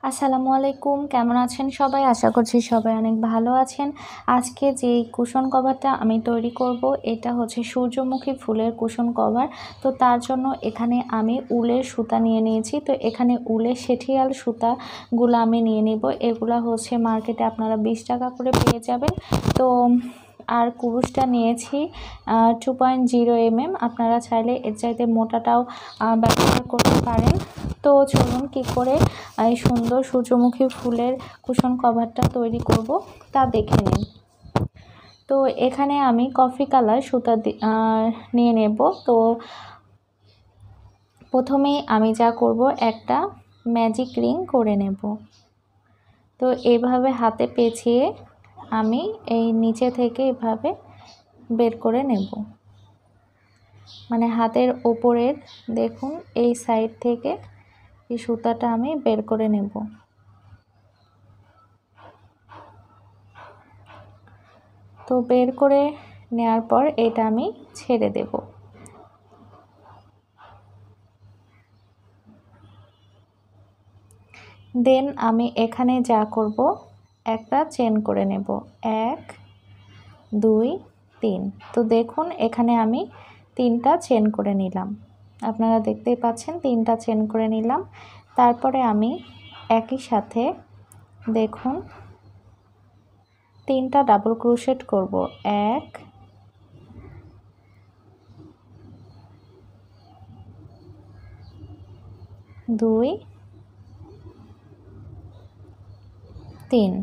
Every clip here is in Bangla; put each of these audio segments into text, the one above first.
আসসালামু আলাইকুম, কেমন আছেন সবাই? আশা করছি সবাই অনেক ভালো আছেন। আজকে যেই কুশন কভারটা আমি তৈরি করব এটা হচ্ছে সূর্যমুখী ফুলের কুশন কভার। তো তার জন্য এখানে আমি উলের সুতা নিয়ে নিয়েছি। তো এখানে উলের সেটিয়াল সুতাগুলো আমি নিয়ে নিব। এগুলা হচ্ছে মার্কেটে আপনারা 20 টাকা করে পেয়ে যাবেন। তো আর কুরুশটা নিয়েছি 2.0 mm। আপনারা চাইলে এর চাইতে মোটাটাও ব্যবহার করতে পারেন। তো চলুন কী করে এই সুন্দর সূর্যমুখী ফুলের কুশন কভারটা তৈরি করব তা দেখে নিন। তো এখানে আমি কফি কালার সুতা নিয়ে নেব। তো প্রথমেই আমি যা করব, একটা ম্যাজিক রিং করে নেব। তো এইভাবে হাতে পেঁচিয়ে আমি এই নিচে থেকে এভাবে বের করে নেব, মানে হাতের ওপরের দেখুন এই সাইড থেকে এই সুতাটা আমি বের করে নেব। তো বের করে নেওয়ার পর এটা আমি ছেড়ে দেব। দেন আমি এখানে যা করব, একটা চেন করে নেব, 1 2 3। তো দেখুন এখানে আমি 3টা চেন করে নিলাম। আপনারা দেখতেই পাচ্ছেন 3টা চেন করে নিলাম। তারপরে আমি একই সাথে দেখুন 3টা ডাবল ক্রোশেট করব, 1 2 3।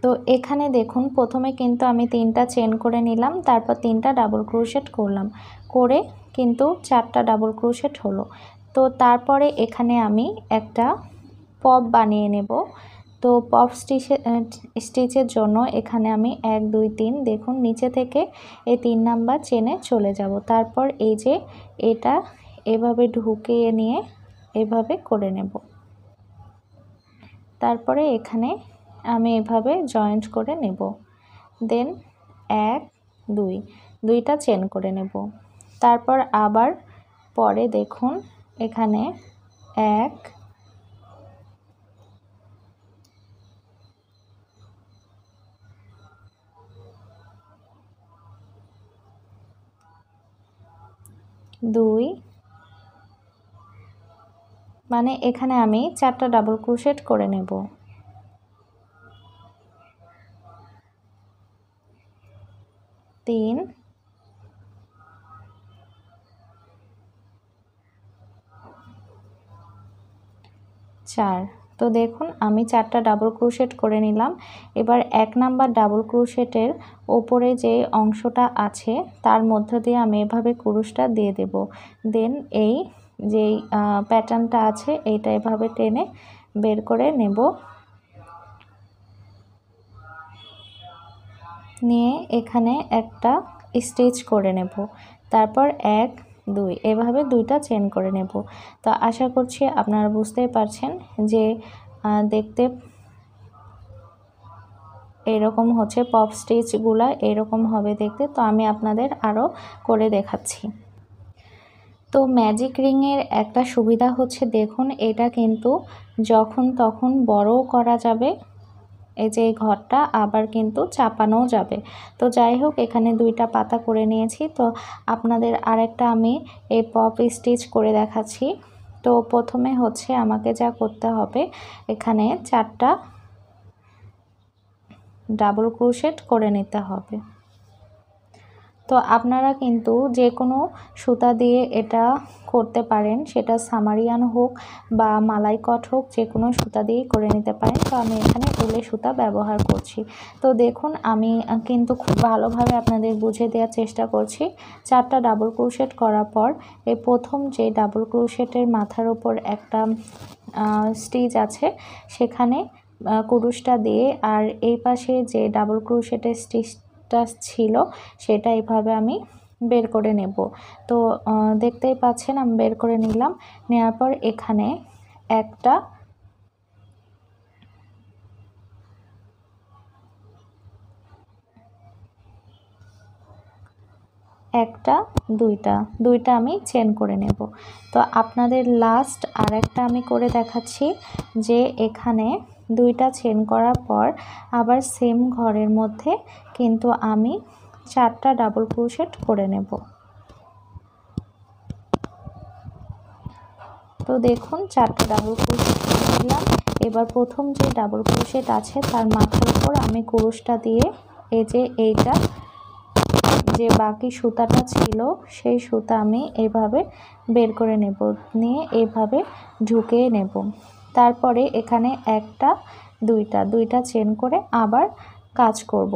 তো এখানে দেখুন প্রথমে কিন্তু আমি 3টা চেন করে নিলাম, তারপর 3টা ডাবল ক্রোশেট করলাম, করে কিন্তু 4টা ডাবল ক্রোশেট হলো। তো তারপরে এখানে আমি একটা পপ বানিয়ে নেব। তো পপ স্টিচের জন্য এখানে আমি 1 2 3 দেখুন নিচে থেকে এই 3 নাম্বার চেনে চলে যাব। তারপর এই যে এটা এভাবে ঢুকিয়ে নিয়ে এভাবে করে নেব। তারপরে এখানে আমি এভাবে জয়েন্ট করে নেব। দেন 1 2 দুইটা চেন করে নেব। তারপর আবার পরে দেখুন এখানে 1 2, মানে এখানে আমি 4টা ডাবল ক্রোশেট করে নেব। 3 4। তো দেখুন আমি 4টা ডাবল ক্রোশেট করে নিলাম। এবার 1 নাম্বার ডাবল ক্রোশেটের ওপরে যে অংশটা আছে তার মধ্য দিয়ে আমি এভাবে কুরুশটা দিয়ে দেব। দেন এই যেই প্যাটার্নটা আছে এইটা এভাবে টেনে বের করে নেব, নিয়ে এখানে একটা স্টিচ করে নেব। তারপর 1 2 এভাবে দুইটা চেন করে নেব। তো আশা করছি আপনারা বুঝতেই পারছেন যে দেখতে এরকম হচ্ছে, পপ স্টিচগুলা এরকম হবে দেখতে। তো আমি আপনাদের আরও করে দেখাচ্ছি। তো ম্যাজিক রিংয়ের একটা সুবিধা হচ্ছে দেখুন এটা কিন্তু যখন তখন বড়ও করা যাবে, এই যে ঘরটা আবার কিন্তু চাপানোও যাবে। তো যাই হোক এখানে 2টা পাতা করে নিয়েছি। তো আপনাদের আরেকটা আমি এই পপ স্টিচ করে দেখাচ্ছি। তো প্রথমে হচ্ছে আমাকে যা করতে হবে, এখানে 4টা ডাবল ক্রোশেট করে নিতে হবে। তো আপনারা কিন্তু যে কোনো সুতা দিয়ে এটা করতে পারেন, সেটা সামারিয়ান হোক বা মালাই কট হোক, যে কোনো সুতা দিয়েই করে নিতে পারেন। তো আমি এখানে উলের সুতা ব্যবহার করছি। তো দেখুন আমি কিন্তু খুব ভালোভাবে আপনাদের বুঝিয়ে দেওয়ার চেষ্টা করছি। 4টা ডাবল ক্রোশেট করার পর এই প্রথম যে ডাবল ক্রোশেটের মাথার উপর একটা স্টিচ আছে সেখানে কুরুশটা দিয়ে, আর এই পাশে যে ডাবল ক্রোশেটের স্টিচটা ছিল সেটা এইভাবে আমি বের করে নেব। তো দেখতেই পাচ্ছেন আমি বের করে নিলাম। নেওয়ার পর এখানে একটা একটা দুইটা আমি চেন করে নেব। তো আপনাদের লাস্ট আরেকটা আমি করে দেখাচ্ছি যে এখানে দুইটা চেন করার পর আবার সেম ঘরের মধ্যে কিন্তু আমি 4টা ডাবল ক্রোশেট করে নেব। তো দেখুন 4টা ডাবল ক্রোশেট করে নিলাম। এবার প্রথম যে ডাবল ক্রোশেট আছে তার মাথার উপর আমি কুরুশটা দিয়ে এই যে এইটা যে বাকি সুতাটা ছিল সেই সুতা আমি এইভাবে বের করে নেব, নিয়ে এইভাবে ঢুকিয়ে নেব। তারপরে এখানে একটা দুইটা চেন করে আবার কাজ করব।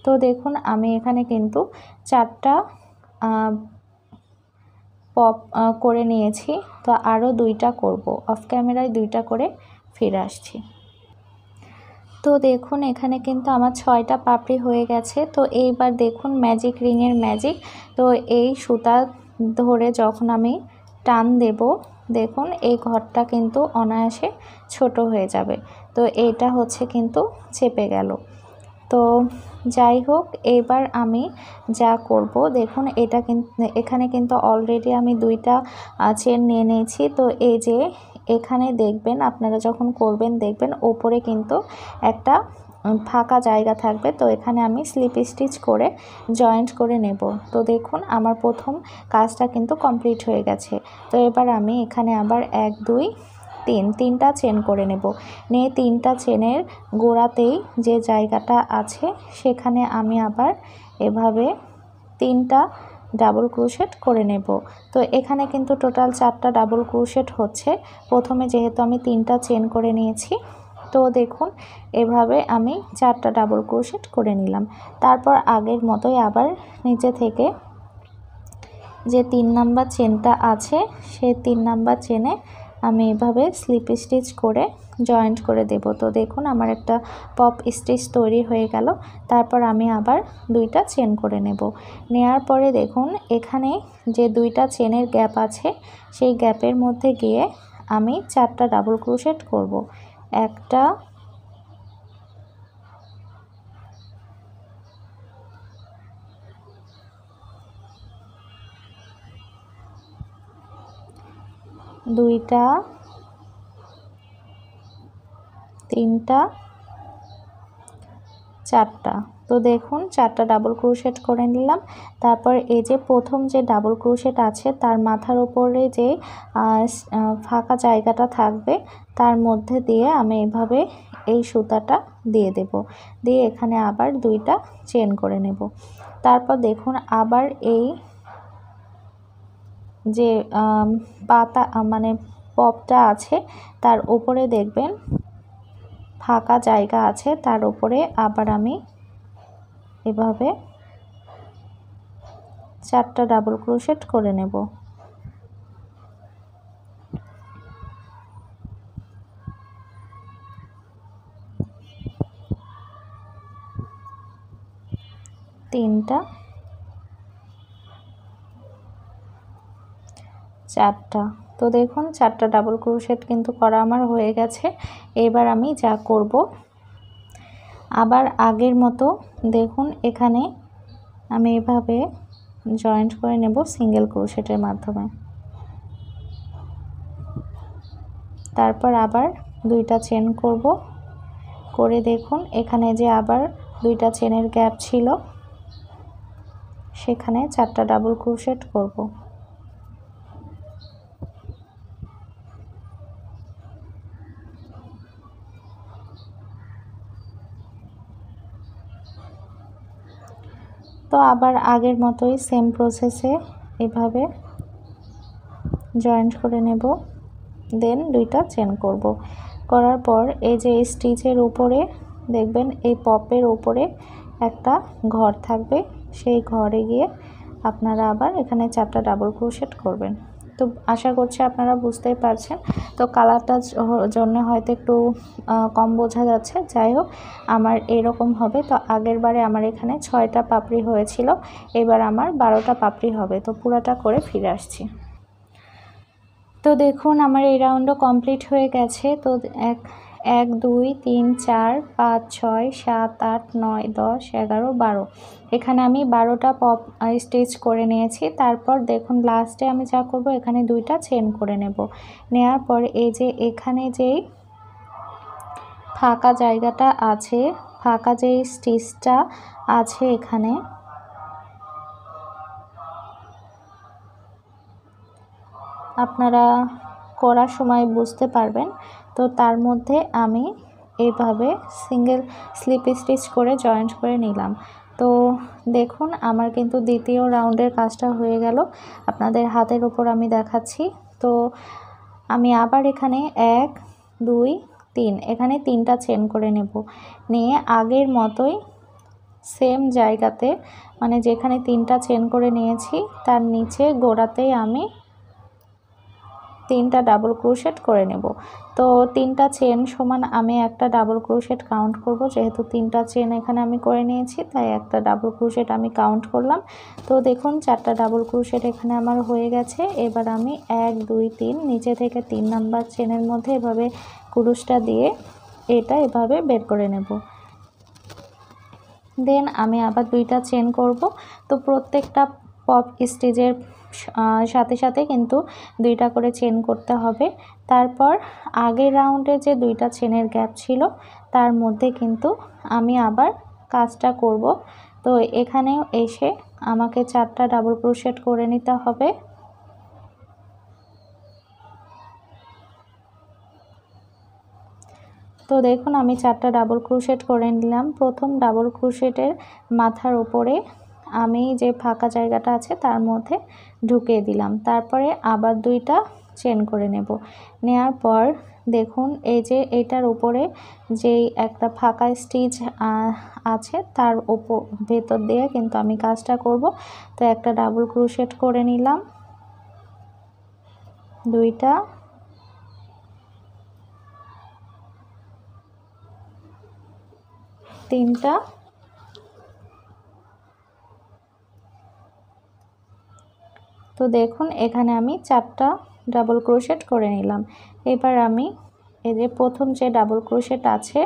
তো দেখুন আমি এখানে কিন্তু 4টা পপ করে নিয়েছি। তো আরও 2টা করব, অফ ক্যামেরায় 2টা করে ফিরে আসছি। তো দেখুন এখানে কিন্তু আমার 6টা পাপড়ি হয়ে গেছে। তো এইবার দেখুন ম্যাজিক রিংয়ের ম্যাজিক। তো এই সুতা ধরে যখন আমি টান দেব দেখুন এই ঘরটা কিন্তু অনায়াসে ছোট হয়ে যাবে। তো এইটা হচ্ছে কিন্তু চেপে গেল। তো যাই হোক, এবার আমি যা করব দেখুন এটা কিন্তু এখানে কিন্তু অলরেডি আমি 2টা চেন নিয়ে নিয়েছি। তো এই যে এখানে দেখবেন আপনারা যখন করবেন দেখবেন ওপরে কিন্তু একটা ফাঁকা জায়গা থাকবে। তো এখানে আমি স্লিপ স্টিচ করে জয়েন্ট করে নেব। তো দেখুন আমার প্রথম কাজটা কিন্তু কমপ্লিট হয়ে গেছে। তো এবার আমি এখানে আবার 1 2 3টা চেন করে নেব। নিয়ে 3টা চেনের গোড়াতেই যে জায়গাটা আছে সেখানে আমি আবার এভাবে 3টা ডাবল ক্রোশেট করে নেব। তো এখানে কিন্তু টোটাল 4টা ডাবল ক্রোশেট হচ্ছে। প্রথমে যেহেতু আমি 3টা চেন করে নিয়েছি, তো দেখুন এভাবে আমি 4টা ডাবল ক্রোশেট করে নিলাম। তারপর আগের মতোই আবার নিচে থেকে যে 3 নাম্বার চেনটা আছে সেই 3 নাম্বার চেনে আমি এভাবে স্লিপ স্টিচ করে জয়েন্ট করে দেব। তো দেখুন আমার একটা পপ স্টিচ তৈরি হয়ে গেল। তারপর আমি আবার 2টা চেন করে নেব। নেয়ার পরে দেখুন এখানে যে 2টা চেনের গ্যাপ আছে সেই গ্যাপের মধ্যে গিয়ে আমি 4টা ডাবল ক্রোশেট করব। একটা দুইটা তিনটা 4টা। তো দেখুন 4টা ডাবল ক্রোশেট করে নিলাম। তারপর এই যে প্রথম যে ডাবল ক্রোশেট আছে তার মাথার উপরে যে ফাঁকা জায়গাটা থাকবে তার মধ্যে দিয়ে আমি এভাবে এই সুতাটা দিয়ে দেব, দিয়ে এখানে আবার 2টা চেন করে নেব। তারপর দেখুন আবার এই যে পাতা মানে পপটা আছে তার উপরে দেখবেন ফাঁকা জায়গা আছে, তার উপরে আবার আমি এভাবে 4টা ডাবল ক্রোশেট করে নেব। তিনটা 4টা। তো দেখুন 4টা ডাবল ক্রোশেট কিন্তু করা আমার হয়ে গেছে। এবার আমি যা করব আবার আগের মতো দেখুন এখানে আমি এভাবে জয়েন্ট করে নেব সিঙ্গেল ক্রোশেটের মাধ্যমে। তারপর আবার 2টা চেন করব, করে দেখুন এখানে যে আবার 2টা চেনের গ্যাপ ছিল সেখানে 4টা ডাবল ক্রোশেট করব। তো আবার আগের মতোই সেম প্রসেসে এভাবে জয়েন্ট করে নেব, দেন 2টা চেন করব। করার পর এই যে স্টিচের উপরে দেখবেন এই পপের উপরে একটা ঘর থাকবে, সেই ঘরে গিয়ে আপনারা আবার এখানে 4টা ডাবল ক্রোশেট করবেন। তো আশা করছি আপনারা বুঝতেই পারছেন। তো কালারটার জন্য হয়তো একটু কম বোঝা যাচ্ছে, যাই হোক আমার এরকম হবে। তো আগের বারে আমার এখানে 6টা পাপড়ি হয়েছিল, এবার আমার 12টা পাপড়ি হবে। তো পুরোটা করে ফিরে আসছি। তো দেখুন আমার এই রাউন্ডও কমপ্লিট হয়ে গেছে। তো 1 2 3 4 5 6 7 8 9 10 11 12 এখানে আমি 12টা পপ স্টিচ করে নিয়েছি। তারপর দেখুন লাস্টে আমি যা করব, এখানে 2টা চেন করে নেব। নেওয়ার পর এই যে এখানে যেই ফাঁকা জায়গাটা আছে, ফাঁকা যেই স্টিচটা আছে এখানে, আপনারা করার সময় বুঝতে পারবেন। তো তার মধ্যে আমি এইভাবে সিঙ্গেল স্লিপ স্টিচ করে জয়েন্ট করে নিলাম। তো দেখুন আমার কিন্তু দ্বিতীয় রাউন্ডের কাজটা হয়ে গেল। আপনাদের হাতের ওপর আমি দেখাচ্ছি। তো আমি আবার এখানে 1 2 3 এখানে 3টা চেন করে নেব। নিয়ে আগের মতোই সেম জায়গাতে, মানে যেখানে 3টা চেন করে নিয়েছি তার নিচে গোড়াতেই আমি 3টা ডাবল ক্রোশেট করে নেব। তো 3টা চেন সমান আমি একটা ডাবল ক্রোশেট কাউন্ট করব। যেহেতু 3টা চেন এখানে আমি করে নিয়েছি, তাই একটা ডাবল ক্রোশেট আমি কাউন্ট করলাম। তো দেখুন 4টা ডাবল ক্রোশেট এখানে আমার হয়ে গেছে। এবার আমি 1 2 3 নিচে থেকে 3 নাম্বার চেনের মধ্যে এভাবে কুরুশটা দিয়ে এটা এভাবে বের করে নেব। দেন আমি আবার 2টা চেন করব। তো প্রত্যেকটা পপ স্টিচের সাথে সাথে কিন্তু 2টা করে চেন করতে হবে। তারপর আগের রাউন্ডে যে 2টা চেনের গ্যাপ ছিল তার মধ্যে কিন্তু আমি আবার কাজটা করব। তো এখানেও এসে আমাকে 4টা ডাবল ক্রোশেট করে নিতে হবে। তো দেখুন আমি 4টা ডাবল ক্রোশেট করে নিলাম। প্রথম ডাবল ক্রোশেটের মাথার উপরে আমি যে ফাঁকা জায়গাটা আছে তার মধ্যে ঢুকিয়ে দিলাম। তারপরে আবার 2টা চেন করে নেব। নেওয়ার পর দেখুন এই যে এটার উপরে যেই একটা ফাঁকা স্টিচ আছে তার ভেতর দিয়ে কিন্তু আমি কাজটা করব। তো একটা ডাবল ক্রোশেট করে নিলাম, 2টা, 3টা, তো দেখুন এখানে আমি 4টা ডাবল ক্রোশেট করে নিলাম। এবার আমি এই যে প্রথম যে ডাবল ক্রোশেট আছে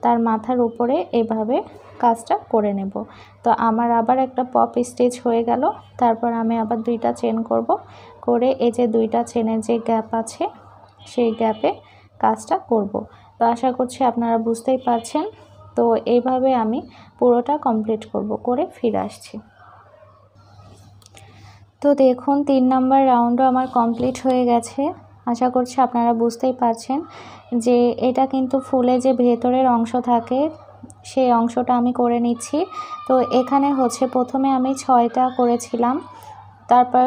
তার মাথার উপরে এভাবে কাজটা করে নেব। তো আমার আবার একটা পপ স্টিচ হয়ে গেল। তারপর আমি আবার 2টা চেন করব, করে এই যে 2টা চেনের যে গ্যাপ আছে সেই গ্যাপে কাজটা করব। তো আশা করছি আপনারা বুঝতেই পারছেন। তো এইভাবে আমি পুরোটা কমপ্লিট করব, করে ফিরে আসছি। তো দেখুন 3 নাম্বার রাউন্ডও আমার কমপ্লিট হয়ে গেছে। আশা করছি আপনারা বুঝতেই পারছেন যে এটা কিন্তু ফুলে যে ভেতরের অংশ থাকে সেই অংশটা আমি করে নিচ্ছি। তো এখানে হচ্ছে প্রথমে আমি 6টা করেছিলাম, তারপর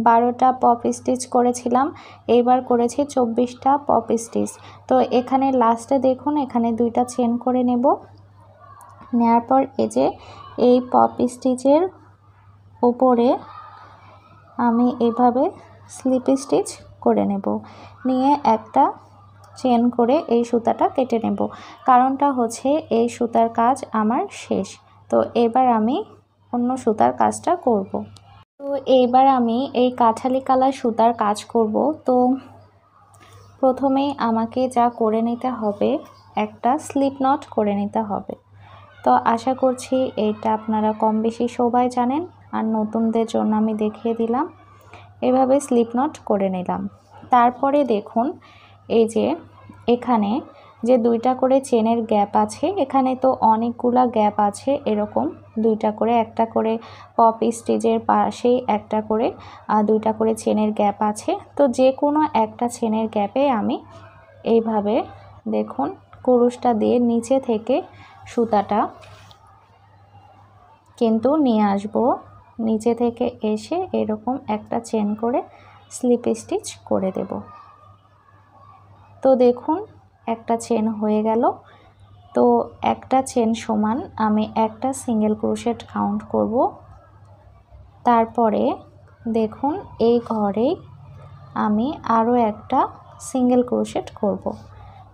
12টা পপ স্টিচ করেছিলাম, এইবার করেছি 24টা পপ স্টিচ। তো এখানে লাস্টে দেখুন এখানে 2টা চেন করে নেব। নেওয়ার পর এই যে এই পপ স্টিচের উপরে আমি এভাবে স্লিপ স্টিচ করে নেব। নিয়ে একটা চেন করে এই সুতাটা কেটে নেব। কারণটা হচ্ছে এই সুতার কাজ আমার শেষ। তো এবার আমি অন্য সুতার কাজটা করব। তো এইবার আমি এই কাঁঠালি কালার সুতার কাজ করব। তো প্রথমেই আমাকে যা করে নিতে হবে, একটা স্লিপ নট করে নিতে হবে। তো আশা করছি এইটা আপনারা কম বেশি সবাই জানেন, আর নতুনদের জন্য আমি দেখিয়ে দিলাম। এভাবে স্লিপ নট করে নিলাম। তারপরে দেখুন এই যে এখানে যে 2টা করে চেনের গ্যাপ আছে, এখানে তো অনেকগুলা গ্যাপ আছে, এরকম 2টা করে, একটা করে পপ স্টিচের পাশেই একটা করে 2টা করে চেনের গ্যাপ আছে। তো যে কোনো একটা চেনের গ্যাপে আমি এইভাবে দেখুন কুরুশটা দিয়ে নিচে থেকে সুতাটা কিন্তু নিয়ে আসব। নিচে থেকে এসে এরকম একটা চেন করে স্লিপ স্টিচ করে দেব। তো দেখুন একটা চেন হয়ে গেল। তো একটা চেন সমান আমি একটা সিঙ্গেল ক্রোশেট কাউন্ট করব। তারপরে দেখুন এই ঘরেই আমি আরও একটা সিঙ্গেল ক্রোশেট করব।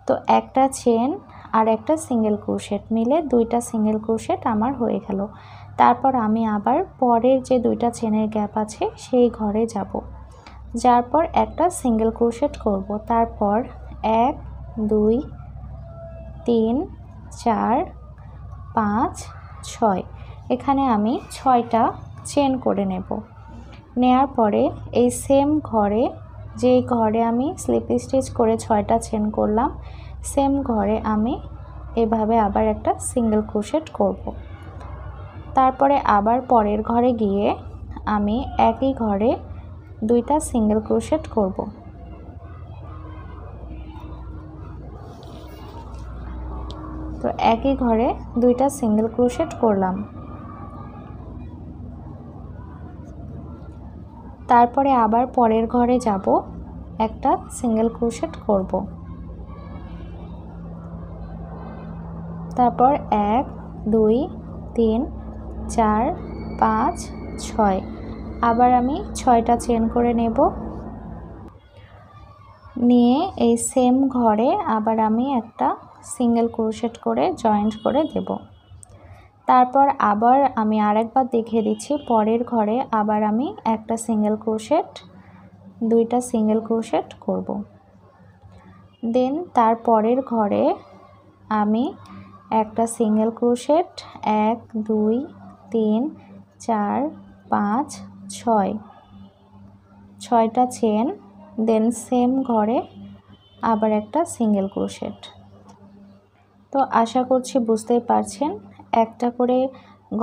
তো একটা চেন আর একটা সিঙ্গেল ক্রোশেট মিলে 2টা সিঙ্গেল ক্রোশেট আমার হয়ে গেল। তারপর আমি আবার পরের যে 2টা চেনের গ্যাপ আছে সেই ঘরে যাব, যাওয়ার পর একটা সিঙ্গেল ক্রোশেট করব। তারপর 1 2 3 4 5 6 এখানে আমি 6টা চেন করে নেব। নেয়ার পরে এই সেম ঘরে, যে ঘরে আমি স্লিপ স্টিচ করে 6টা চেন করলাম, সেম ঘরে আমি এভাবে আবার একটা সিঙ্গেল ক্রোশেট করব। তারপরে আবার পরের ঘরে গিয়ে আমি একই ঘরে 2টা সিঙ্গেল ক্রোশেট করব। তো একই ঘরে 2টা সিঙ্গেল ক্রোশেট করলাম। তারপরে আবার পরের ঘরে যাব, একটা সিঙ্গেল ক্রোশেট করব। তারপর 1 2 3 4 5 6 আবার আমি 6টা চেন করে নেব। নিয়ে এই সেম ঘরে আবার আমি একটা সিঙ্গেল ক্রোশেট করে জয়েন্ট করে দেব। তারপর আবার আমি আরেকবার দেখিয়ে দিচ্ছি, পরের ঘরে আবার আমি একটা সিঙ্গেল ক্রোশেট, 2টা সিঙ্গেল ক্রোশেট করব। দেন তার পরের ঘরে আমি একটা সিঙ্গেল ক্রোশেট, 1 2 3 4 5 6 6টা চেন, দেন সেম ঘরে আবার একটা সিঙ্গেল ক্রোশেট। তো আশা করছি বুঝতেই পারছেন, একটা করে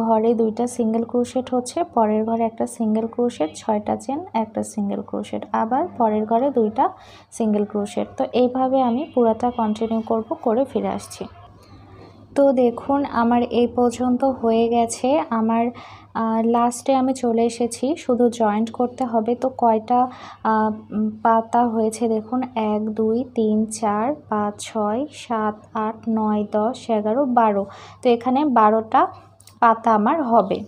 ঘরে 2টা সিঙ্গেল ক্রোশেট হচ্ছে, পরের ঘরে একটা সিঙ্গেল ক্রোশেট, 6টা চেন, একটা সিঙ্গেল ক্রোশেট, আবার পরের ঘরে 2টা সিঙ্গেল ক্রোশেট। তো এইভাবে আমি পুরোটা কন্টিনিউ করব, করে ফিরে আসছি। তো দেখুন আমার এই পর্যন্ত হয়ে গেছে। আমার লাস্টে আমি চলে এসেছি, শুধু জয়েন্ট করতে হবে। তো কয়টা পাতা হয়েছে দেখুন, 1 2 3 4 5 6 7 8 9 10 11 12। তো এখানে 12টা পাতা আমার হবে।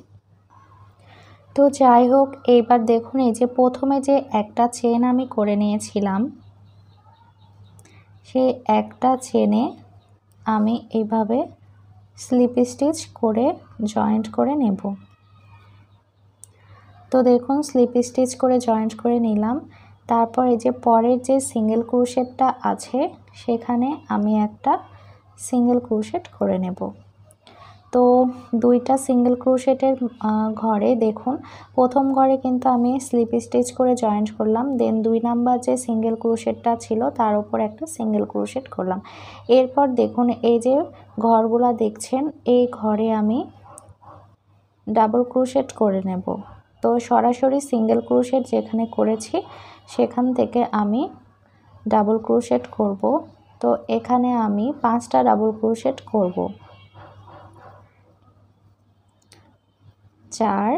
তো যাই হোক, এইবার দেখুন এই যে প্রথমে যে একটা চেন আমি করে নিয়েছিলাম, সেই একটা চেনে আমি এইভাবে স্লিপ স্টিচ করে জয়েন্ট করে নেব। তো দেখুন স্লিপ স্টিচ করে জয়েন্ট করে নিলাম। তারপর এই যে পরের যে সিঙ্গেল ক্রোশেটটা আছে, সেখানে আমি একটা সিঙ্গেল ক্রোশেট করে নেব। তো 2টা সিঙ্গেল ক্রোশেটের ঘরে দেখুন, প্রথম ঘরে কিন্তু আমি স্লিপ স্টিচ করে জয়েন্ট করলাম, দেন 2 নাম্বার যে সিঙ্গেল ক্রোশেটটা ছিল তার উপর একটা সিঙ্গেল ক্রোশেট করলাম। এরপর দেখুন এই যে ঘরগুলা দেখছেন, এই ঘরে আমি ডাবল ক্রোশেট করে নেব। তো সরাসরি সিঙ্গেল ক্রোশেট যেখানে করেছি সেখান থেকে আমি ডাবল ক্রোশেট করব। তো এখানে আমি 5টা ডাবল ক্রোশেট করব, 4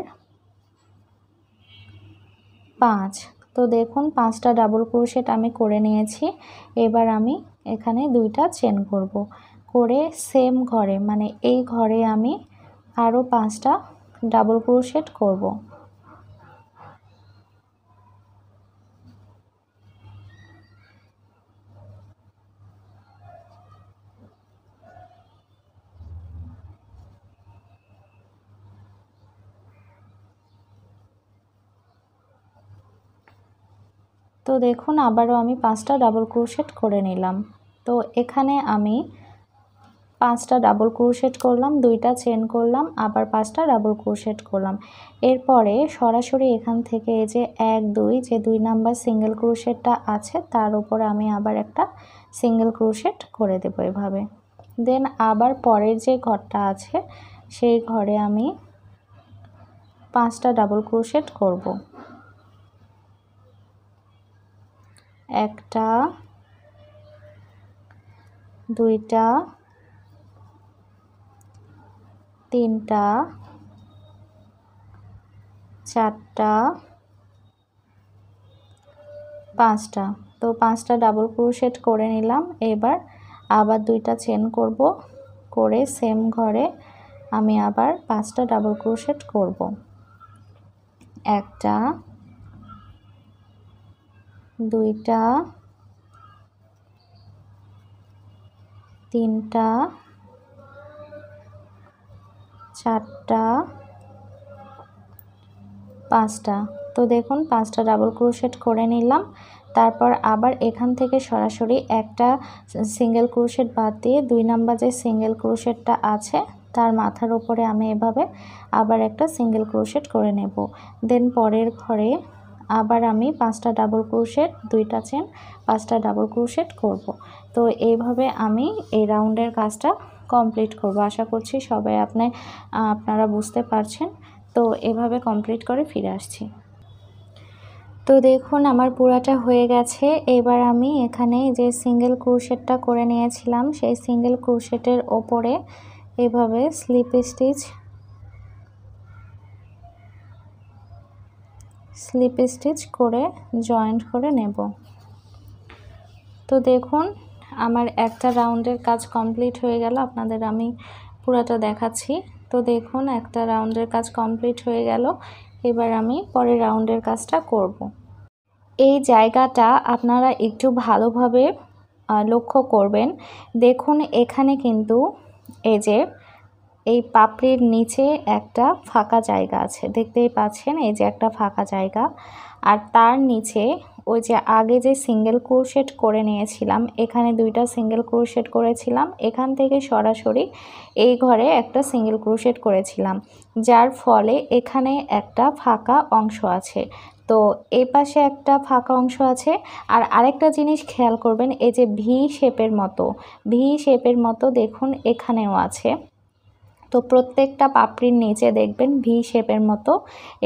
5। তো দেখুন 5টা ডাবল ক্রোশেট আমি করে নিয়েছি। এবার আমি এখানে 2টা চেন করব, করে সেম ঘরে মানে এই ঘরে আমি আরও 5টা ডাবল ক্রোশেট করব। তো দেখুন আবারও আমি 5টা ডাবল ক্রোশেট করে নিলাম। তো এখানে আমি 5টা ডাবল ক্রোশেট করলাম, 2টা চেন করলাম, আবার 5টা ডাবল ক্রোশেট করলাম। এরপরে সরাসরি এখান থেকে এই যে 1 2 যে 2 নাম্বার সিঙ্গেল ক্রোশেটটা আছে তার উপরে আমি আবার একটা সিঙ্গেল ক্রোশেট করে দেব এভাবে। দেন আবার পরের যে ঘরটা আছে সেই ঘরে আমি 5টা ডাবল ক্রোশেট করব। একটা, 2টা, 3টা, 4টা, 5টা। তো 5টা ডাবল ক্রোশেট করে নিলাম। এবার আবার 2টা চেন করব, করে সেম ঘরে আমি আবার 5টা ডাবল ক্রোশেট করব। একটা, 2টা, 3টা, 4টা, 5টা। তো দেখুন 5টা ডাবল ক্রোশেট করে নিলাম। তারপর আবার এখান থেকে সরাসরি একটা সিঙ্গেল ক্রোশেট বাদ দিয়ে 2 নাম্বার যে সিঙ্গেল ক্রোশেটটা আছে তার মাথার উপরে আমি এভাবে আবার একটা সিঙ্গেল ক্রোশেট করে নেব। দেন পরের ঘরে আবার আমি 5টা ডাবল ক্রোশেট, 2টা চেন, 5টা ডাবল ক্রোশেট করব। তো এইভাবে আমি এই রাউন্ডের কাজটা কমপ্লিট করব। আশা করছি সবাই আপনারা বুঝতে পারছেন। তো এভাবে কমপ্লিট করে ফিরে আসছি। তো দেখুন আমার পুরাটা হয়ে গেছে। এবার আমি এখানে যে সিঙ্গেল ক্রোশেটটা করে নিয়েছিলাম সেই সিঙ্গেল ক্রোশেটের ওপরে এভাবে স্লিপ স্টিচ করে জয়েন্ট করে নেব। তো দেখুন আমার একটা রাউন্ডের কাজ কমপ্লিট হয়ে গেল। আপনাদের আমি পুরাটা দেখাচ্ছি। তো দেখুন একটা রাউন্ডের কাজ কমপ্লিট হয়ে গেল। এবার আমি পরের রাউন্ডের কাজটা করব। এই জায়গাটা আপনারা একটু ভালোভাবে লক্ষ্য করবেন। দেখুন এখানে কিন্তু এই যে এই পাপড়ির নিচে একটা ফাঁকা জায়গা আছে, দেখতেই পাচ্ছেন এই যে একটা ফাঁকা জায়গা। আর তার নিচে ওই যে আগে যে সিঙ্গেল ক্রোশেট করে নিয়েছিলাম, এখানে 2টা সিঙ্গেল ক্রোশেট করেছিলাম, এখান থেকে সরাসরি এই ঘরে একটা সিঙ্গেল ক্রোশেট করেছিলাম, যার ফলে এখানে একটা ফাঁকা অংশ আছে। তো এই পাশে একটা ফাঁকা অংশ আছে। আর আরেকটা জিনিস খেয়াল করবেন, এই যে ভি শেপের মতো দেখুন এখানেও আছে। তো প্রত্যেকটা পাপড়ির নিচে দেখবেন ভি শেপের মতো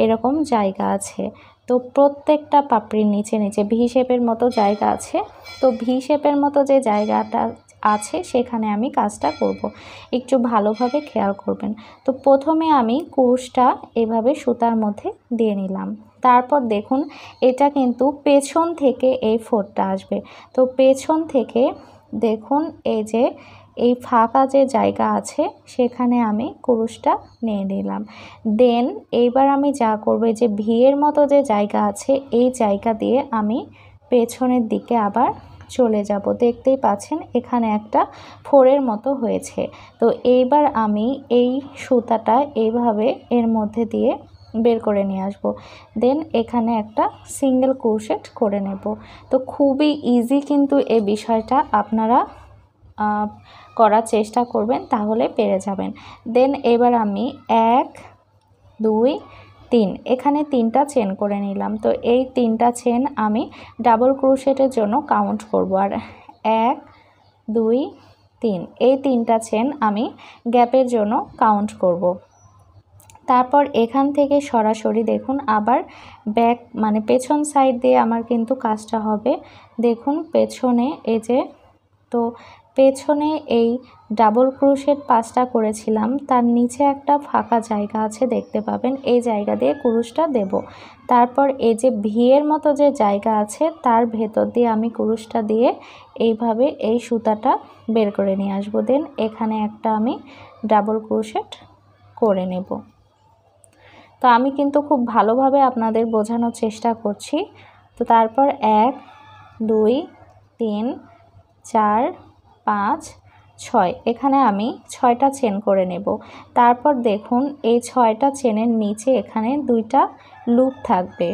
এরকম জায়গা আছে। তো প্রত্যেকটা পাপড়ির নিচে ভি শেপের মতো জায়গা আছে। তো ভি শেপের মতো যে জায়গাটা আছে সেখানে আমি কাজটা করব, একটু ভালোভাবে খেয়াল করবেন। তো প্রথমে আমি কুরুশটা এভাবে সুতার মধ্যে দিয়ে নিলাম। তারপর দেখুন এটা কিন্তু পেছন থেকে এই ফোঁটটা আসবে। তো পেছন থেকে দেখুন এই যে এই ফাঁকা যে জায়গা আছে সেখানে আমি কুরুশটা নিয়ে নিলাম। দেন এইবার আমি যা করব, যে ভিয়ের মতো যে জায়গা আছে এই জায়গা দিয়ে আমি পেছনের দিকে আবার চলে যাব। দেখতেই পাচ্ছেন এখানে একটা ফোরের মতো হয়েছে। তো এইবার আমি এই সুতাটা এইভাবে এর মধ্যে দিয়ে বের করে নিয়ে আসব। দেন এখানে একটা সিঙ্গেল ক্রোশেট করে নেব। তো খুবই ইজি কিন্তু এই বিষয়টা, আপনারা করার চেষ্টা করবেন তাহলে পেরে যাবেন। দেন এবার আমি 1 2 3 এখানে 3টা চেন করে নিলাম। তো এই 3টা চেন আমি ডাবল ক্রোশেটের জন্য কাউন্ট করব। আর 1 2 3 এই 3টা চেন আমি গ্যাপের জন্য কাউন্ট করব। তারপর এখান থেকে সরাসরি দেখুন আবার ব্যাক মানে পেছন সাইড দিয়ে আমার কিন্তু কাজটা হবে। দেখুন পেছনে এই যে, তো পেছনে এই ডাবল ক্রোশেট 5টা করেছিলাম, তার নিচে একটা ফাঁকা জায়গা আছে দেখতে পাবেন, এই জায়গা দিয়ে কুরুশটা দেব। তারপর এই যে ভিয়ের মতো যে জায়গা আছে তার ভেতর দিয়ে আমি কুরুশটা দিয়ে এইভাবে এই সুতাটা বের করে নিয়ে আসবো। দেন এখানে একটা আমি ডাবল ক্রোশেট করে নেব। তো আমি কিন্তু খুব ভালোভাবে আপনাদের বোঝানোর চেষ্টা করছি। তো তারপর 1 2 3 4 5 6 এখানে আমি 6টা চেন করে নেব। তারপর দেখুন এই 6টা চেনের নিচে এখানে 2টা লুপ থাকবে।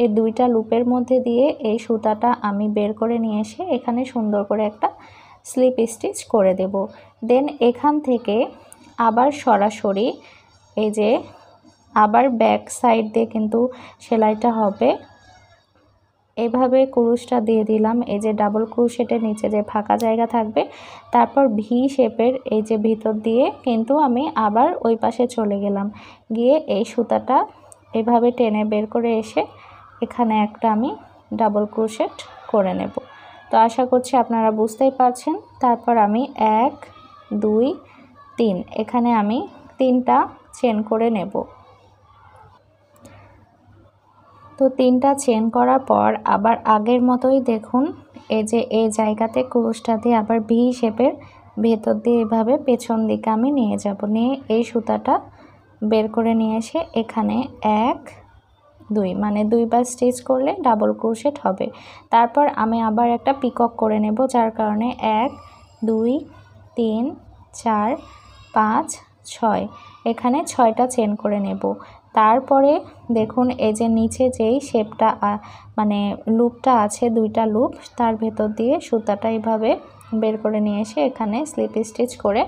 এই 2টা লুপের মধ্যে দিয়ে এই সুতাটা আমি বের করে নিয়ে এসে এখানে সুন্দর করে একটা স্লিপ স্টিচ করে দেব। দেন এখান থেকে আবার সরাসরি এই যে আবার ব্যাক সাইড দিয়ে কিন্তু সেলাইটা হবে। এভাবে কুরুশটা দিয়ে দিলাম, এই যে ডাবল ক্রোশেটের নিচে যে ফাঁকা জায়গা থাকবে, তারপর ভি শেপের এই যে ভিতর দিয়ে কিন্তু আমি আবার ওই পাশে চলে গেলাম, গিয়ে এই সুতাটা এভাবে টেনে বের করে এসে এখানে একটা আমি ডাবল ক্রোশেট করে নেব। তো আশা করছি আপনারা বুঝতেই পারছেন। তারপর আমি 1 2 3 এখানে আমি 3টা চেন করে নেব। তো 3টা চেন করার পর আবার আগের মতোই দেখুন এই যে এই জায়গাতে কুরুশটা দিয়ে আবার ভি শেপের ভেতর দিয়ে এভাবে পেছন দিকে আমি নিয়ে যাব, নিয়ে এই সুতাটা বের করে নিয়ে এসে এখানে 1 2 মানে 2বার স্টিচ করলে ডাবল ক্রোশেট হবে। তারপর আমি আবার একটা পিকক করে নেব, যার কারণে 1 2 3 4 5 6 এখানে 6টা চেন করে নেব। তারপরে দেখুন এই যে নিচে যেই শেপটা মানে লুপটা আছে, দুইটা লুপ, তার ভেতর দিয়ে সুতাটা এইভাবে বের করে নিয়ে এসে এখানে স্লিপ স্টিচ করে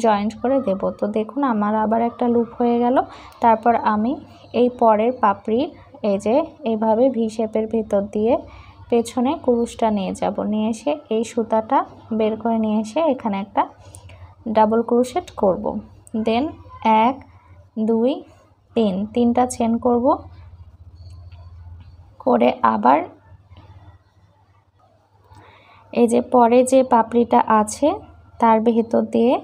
জয়েন্ট করে দেব। তো দেখুন আমার আবার একটা লুপ হয়ে গেল। তারপর আমি এই পরের পাপড়ির এই যে এইভাবে ভি শেপের ভেতর দিয়ে পেছনে কুরুশটা নিয়ে যাব, নিয়ে এসে এই সুতাটা বের করে নিয়ে এসে এখানে একটা ডাবল ক্রোশেট করব। দেন 1 2 3 তিনটা চেন করব, করে আবার এই যে পরে যে পাপড়িটা আছে তার ভেতর দিয়ে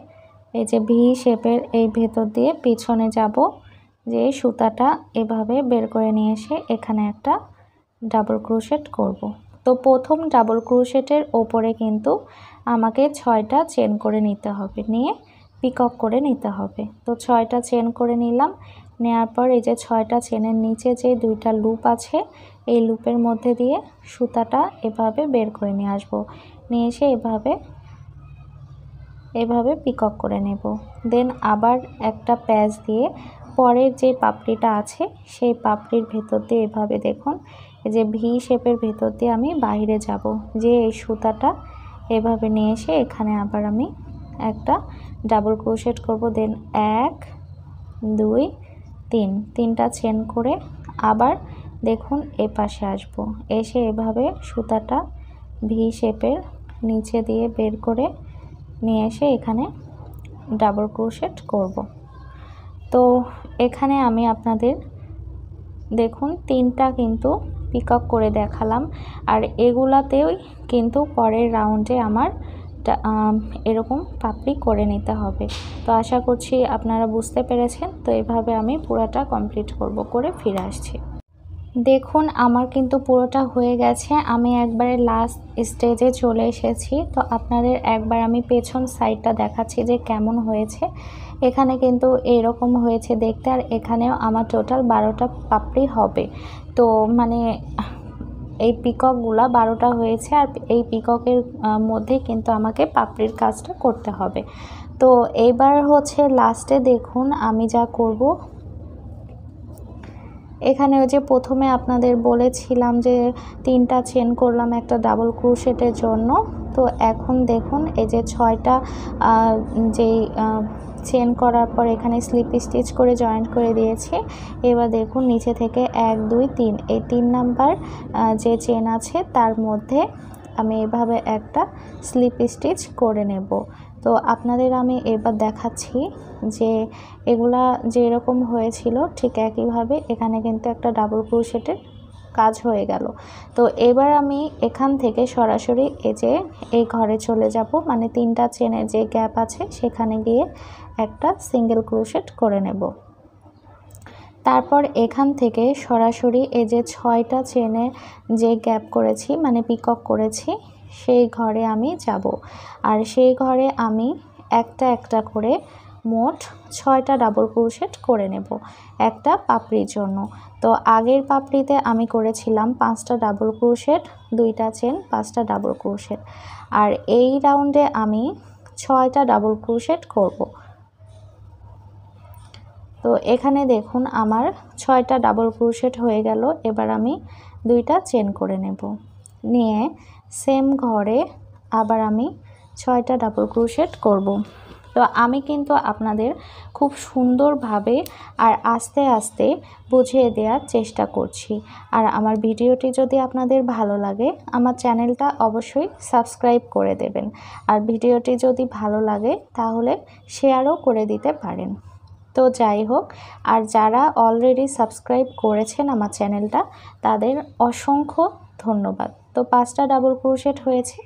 এই যে ভি শেপের এই ভেতর দিয়ে পিছনে যাব, যে সুতাটা এভাবে বের করে নিয়ে এসে এখানে একটা ডাবল ক্রোশেট করব। তো প্রথম ডাবল ক্রোশেটের ওপরে কিন্তু আমাকে 6টা চেন করে নিতে হবে, নিয়ে পিকক করে নিতে হবে। তো 6টা চেন করে নিলাম, নেওয়ার পর এই যে 6টা চেনের নিচে যে দুইটা লুপ আছে এই লুপের মধ্যে দিয়ে সুতাটা এভাবে বের করে নিয়ে আসবো, নিয়ে এসে এভাবে পিকক করে নেব। দেন আবার একটা প্যাচ দিয়ে পরের যে পাপড়িটা আছে সেই পাপড়ির ভেতর দিয়ে এভাবে দেখুন এই যে ভি শেপের ভেতর দিয়ে আমি বাইরে যাব, যে এই সুতাটা এভাবে নিয়ে এসে এখানে আবার আমি একটা ডাবল ক্রোশেট করব। দেন 1 2 3 তিনটা চেন করে আবার দেখুন এই পাশে আসব, এসে এভাবে সুতাটা ভি শেপের নিচে দিয়ে বের করে নিয়ে এসে এখানে ডাবল ক্রোশেট করব। তো এখানে আমি আপনাদের দেখুন তিনটা কিন্তু পিকক করে দেখালাম, আর এগুলাতেও কিন্তু পরের রাউন্ডে আমার এরকম পাপড়ি করে নিতে হবে। তো আশা করছি আপনারা বুঝতে পেরেছেন। তো এভাবে আমি পুরোটা কমপ্লিট করব, করে ফিরে আসছি। দেখুন আমার কিন্তু পুরোটা হয়ে গেছে, আমি একবারে লাস্ট স্টেজে চলে এসেছি। তো আপনাদের একবার আমি পেছন সাইডটা দেখাচ্ছি যে কেমন হয়েছে। এখানে কিন্তু এরকম হয়েছে দেখতে, আর এখানেও আমার টোটাল 12টা পাপড়ি হবে। তো মানে এই পিককগুলা 12টা হয়েছে, আর এই পিককের মধ্যে কিন্তু আমাকে পাপড়ির কাজটা করতে হবে। তো এইবার হচ্ছে লাস্টে দেখুন আমি যা করব, এখানে ওই যে প্রথমে আপনাদের বলেছিলাম যে 3টা চেন করলাম একটা ডাবল ক্রোশেটের জন্য। তো এখন দেখুন এই যে 6টা যেই চেন করার পর এখানে স্লিপ স্টিচ করে জয়েন্ট করে দিয়েছি। এবার দেখুন নিচে থেকে 1 2 3 এই 3 নাম্বার যে চেন আছে তার মধ্যে আমি এভাবে একটা স্লিপ স্টিচ করে নেব। তো আপনাদের আমি এবার দেখাচ্ছি যে এগুলা যেরকম হয়েছিল ঠিক একইভাবে এখানে কিন্তু একটা ডাবল ক্রোশেটের কাজ হয়ে গেল। তো এবার আমি এখান থেকে সরাসরি এই ঘরে চলে যাব, মানে 3টা চেনের যে গ্যাপ আছে সেখানে গিয়ে একটা সিঙ্গেল ক্রোশেট করে নেব। তারপর এখান থেকে সরাসরি এই যে 6টা চেনে যে গ্যাপ করেছি মানে পিকক করেছি সেই ঘরে আমি যাব, আর সেই ঘরে আমি একটা একটা করে মোট 6টা ডাবল ক্রোশেট করে নেব একটা পাপড়ির জন্য। তো আগের পাপড়িতে আমি করেছিলাম 5টা ডাবল ক্রোশেট, 2টা চেন, 5টা ডাবল ক্রোশেট, আর এই রাউন্ডে আমি 6টা ডাবল ক্রোশেট করব। তো এখানে দেখুন আমার 6টা ডাবল ক্রোশেট হয়ে গেল। এবার আমি 2টা চেন করে নেব, নিয়ে সেম ঘরে আবার আমি 6টা ডাবল ক্রোশেট করব। তো আমি কিন্তু আপনাদের খুব সুন্দরভাবে আর আস্তে আস্তে বুঝিয়ে দেওয়ার চেষ্টা করছি। আর আমার ভিডিওটি যদি আপনাদের ভালো লাগে আমার চ্যানেলটা অবশ্যই সাবস্ক্রাইব করে দেবেন, আর ভিডিওটি যদি ভালো লাগে তাহলে শেয়ারও করে দিতে পারেন। তো যাই হোক, আর যারা অলরেডি সাবস্ক্রাইব করেছেন আমার চ্যানেলটা তাদের অসংখ্য ধন্যবাদ। তো 5টা ডাবল ক্রোশেট হয়েছে,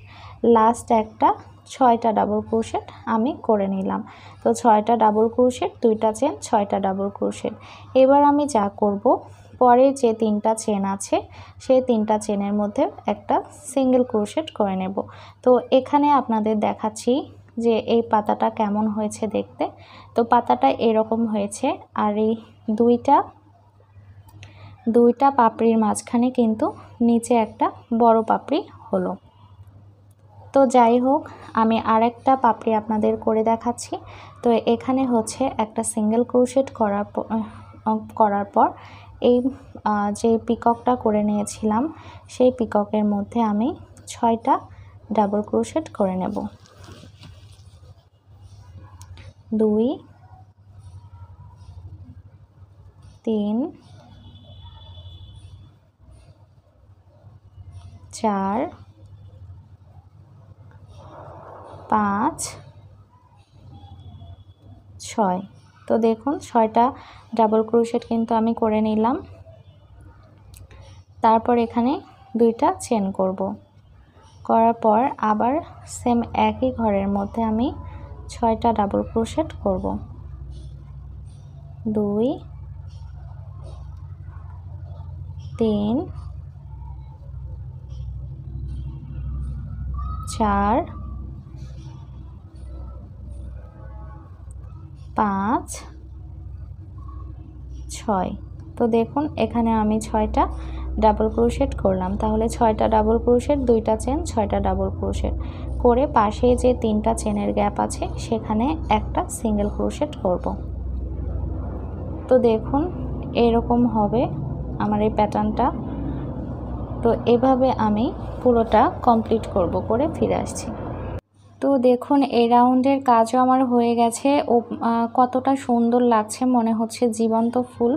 লাস্ট একটা 6টা ডাবল ক্রোশেট আমি করে নিলাম। তো 6টা ডাবল ক্রোশেট, 2টা চেন, 6টা ডাবল ক্রোশেট। এবার আমি যা করব, পরে যে 3টা চেন আছে সেই 3টা চেনের মধ্যে একটা সিঙ্গেল ক্রোশেট করে নেব। তো এখানে আপনাদের দেখাচ্ছি যে এই পাতাটা কেমন হয়েছে দেখতে। তো পাতাটা এরকম হয়েছে, আর এই দুইটা পাপড়ির মাঝখানে কিন্তু নিচে একটা বড় পাপড়ি হলো। তো যাই হোক, আমি আরেকটা পাপড়ি আপনাদের করে দেখাচ্ছি। তো এখানে হচ্ছে একটা সিঙ্গেল ক্রোশেট করার করার পর এই যে পিককটা করে নিয়েছিলাম সেই পিককের মধ্যে আমি 6টা ডাবল ক্রোশেট করে নেব। 2 3 4 5 6। তো দেখুন 6টা ডাবল ক্রোশেট কিন্তু আমি করে নিলাম। তারপর এখানে 2টা চেন করব, করার পর আবার সেম একই ঘরের মধ্যে আমি 6টা ডাবল ক্রোশেট করব। 2 3 4 5 6। তো দেখুন এখানে আমি 6টা ডাবল ক্রোশেট করলাম। তাহলে 6টা ডাবল ক্রোশেট, 2টা চেন, 6টা ডাবল ক্রোশেট করে পাশে যে 3টা চেনের গ্যাপ আছে সেখানে একটা সিঙ্গেল ক্রোশেট করব। তো দেখুন এরকম হবে আমার এই প্যাটার্নটা। তো এভাবে আমি পুরোটা কমপ্লিট করব, করে ফিরে আসছি। তো দেখুন এই রাউন্ডের কাজও আমার হয়ে গেছে। ও কতটা সুন্দর লাগছে, মনে হচ্ছে জীবন্ত ফুল।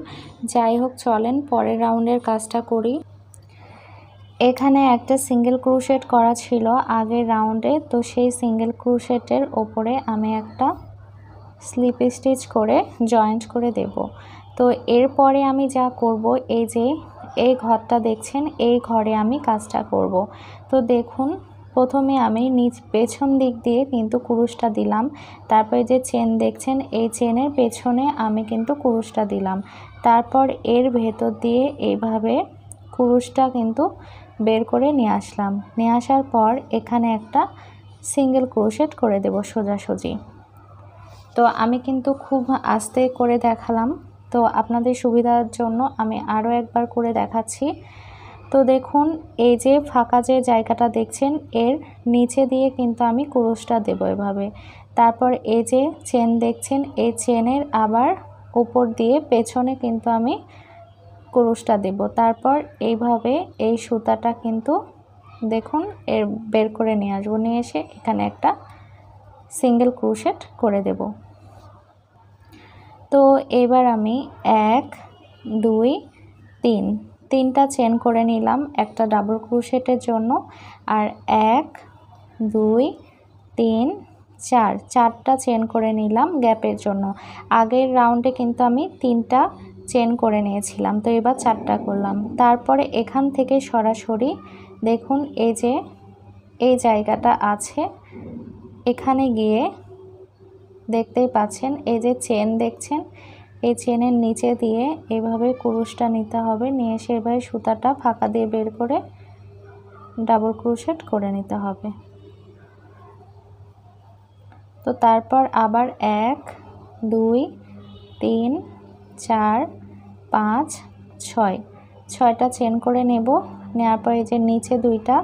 যাই হোক চলেন পরের রাউন্ডের কাজটা করি। এখানে একটা সিঙ্গেল ক্রোশেট করা ছিল আগের রাউন্ডে, তো সেই সিঙ্গেল ক্রোশেটের ওপরে আমি একটা স্লিপ স্টিচ করে জয়েন্ট করে দেব। তো এরপরে আমি যা করব, এই যে এই ঘরটা দেখছেন, এই ঘরে আমি কাজটা করব। তো দেখুন প্রথমে আমি পেছন দিক দিয়ে কিন্তু কুরুশটা দিলাম। তারপরে যে চেন দেখছেন, এই চেনের পেছনে আমি কিন্তু কুরুশটা দিলাম। তারপর এর ভেতর দিয়ে এইভাবে কুরুশটা কিন্তু বের করে নিয়ে আসলাম। নিয়ে আসার পর এখানে একটা সিঙ্গেল ক্রোশেট করে দেব সোজাসুজি। তো আমি কিন্তু খুব আস্তে করে দেখালাম, তো আপনাদের সুবিধার জন্য আমি আরও একবার করে দেখাচ্ছি। তো দেখুন এই যে ফাঁকা যে জায়গাটা দেখছেন, এর নিচে দিয়ে কিন্তু আমি কুরুশটা দেব এভাবে। তারপর এই যে চেন দেখছেন, এই চেনের আবার উপর দিয়ে পেছনে কিন্তু আমি কুরুশটা দেব। তারপর এইভাবে এই সুতাটা কিন্তু দেখুন এর বের করে নিয়ে আসবো, নিয়ে এসে এখানে একটা সিঙ্গেল ক্রোশেট করে দেব। তো এবার আমি 1 2 3 তিনটা চেন করে নিলাম একটা ডাবল ক্রোশেটের জন্য, আর 1 2 3 4 চারটা চেন করে নিলাম গ্যাপের জন্য। আগের রাউন্ডে কিন্তু আমি 3টা চেন করে নিয়েছিলাম, তো এবার 4টা করলাম। তারপরে এখান থেকে সরাসরি দেখুন এই যে এই জায়গাটা আছে, এখানে গিয়ে দেখতেই পাচ্ছেন এই যে চেন দেখছেন, এই চেনের নিচে দিয়ে এভাবে কুরুশটা নিতে হবে। নিয়ে এসে এভাবে সুতাটা ফাঁকা দিয়ে বের করে ডাবল ক্রোশেট করে নিতে হবে। তো তারপর আবার 1 2 3 4 5 6 6টা চেন করে নেব। নেওয়ার পর এই যে নিচে 2টা